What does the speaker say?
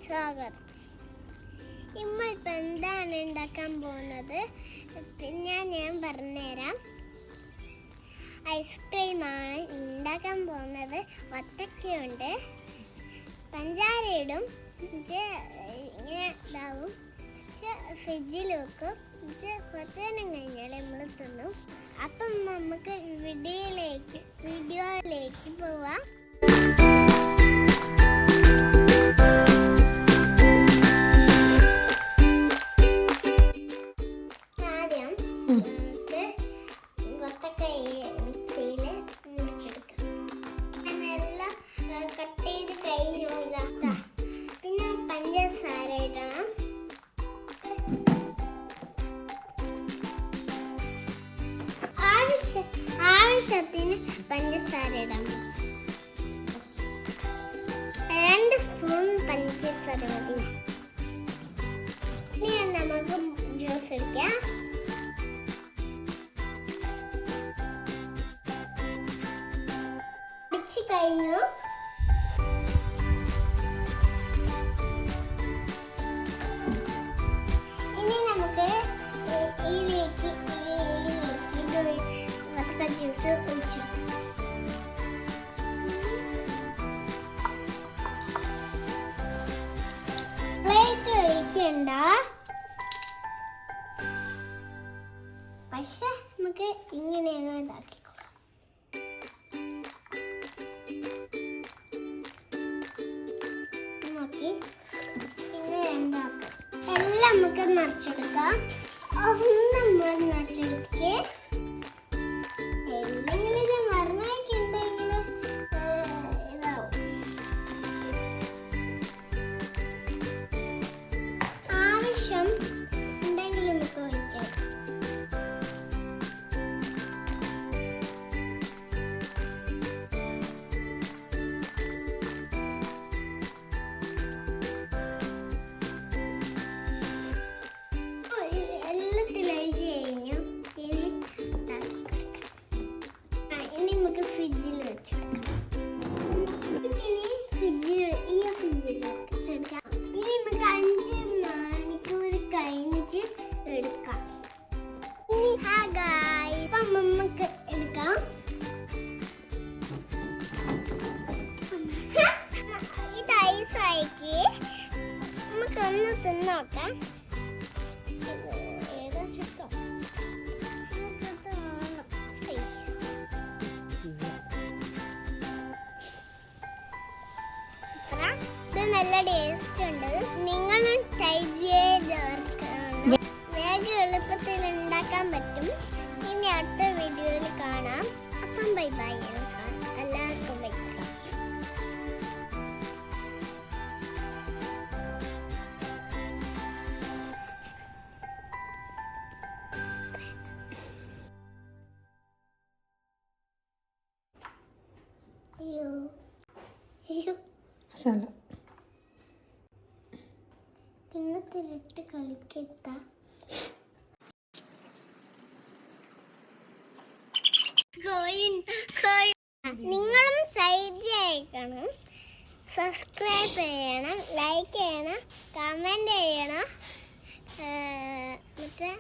സ്വാഗതം. നമ്മളിപ്പോൾ എന്താണ് ഉണ്ടാക്കാൻ പോകുന്നത് പിന്നെ ഞാൻ പറഞ്ഞുതരാം. ഐസ്ക്രീമാണ് ഉണ്ടാക്കാൻ പോകുന്നത്. ഒറ്റയ്ക്കുണ്ട്, പഞ്ചാരയിടും, ഇങ്ങനെ ഇതാവും, ഫ്രിഡ്ജിൽ വെക്കും. കുറച്ച് നേരം കഴിഞ്ഞാൽ നമ്മൾ തിന്നും. അപ്പം നമുക്ക് വീഡിയോയിലേക്ക് പോവാം. ആദ്യം നമുക്ക് വത്തക്കായ മിക്സിയിൽ മുറിച്ചെടുക്കാം. എല്ലാം കട്ട് ചെയ്ത് കഴിഞ്ഞു. പിന്നെ പഞ്ചസാര ഇടണം. ആവശ്യത്തിന് പഞ്ചസാര ഇടാം. 2 സ്പൂൺ പഞ്ചസാര മതി. ഇനി നമുക്ക് ജ്യൂസ് എടുക്കാം. അടിച്ചു കഴിഞ്ഞു. ഇനി നമുക്ക് ഇതിലേക്ക് ജ്യൂസ് ഒഴിച്ചു. പ്ലേറ്റ് ഒഴിക്കണ്ട, പക്ഷെ നമുക്ക് ഇങ്ങനെയാണ് ഇതാക്കിക്കോളാം. നോക്കി ഇങ്ങനെ ഉണ്ടാക്കാം. എല്ലാം നമുക്ക് നിറച്ചെടുക്കാം. നമ്മൾ നിറച്ചെടുക്കേ. നമുക്ക് എടുക്കാം. ഇത് ഐസാക്കി നമുക്കൊന്ന് തിന്നോക്കാം. ഇത് നല്ല ടേസ്റ്റ് ഉണ്ട്. നിങ്ങളും ട്രൈ ചെയ്ത് വേഗം എളുപ്പത്തിൽ ഉണ്ടാക്കാൻ പറ്റും. ഇനി അടുത്ത വീഡിയോയിൽ കാണാം. അപ്പം ബൈ ബൈ. എല്ലാവർക്കും ബൈ ബൈ. കിണ്ണത്തിലിട്ട് കളിക്കത്ത. നിങ്ങളും ചെയ്യണം, സബ്സ്ക്രൈബ് ചെയ്യണം, ലൈക്ക് ചെയ്യണം, കമൻറ്റ് ചെയ്യണം. മറ്റേ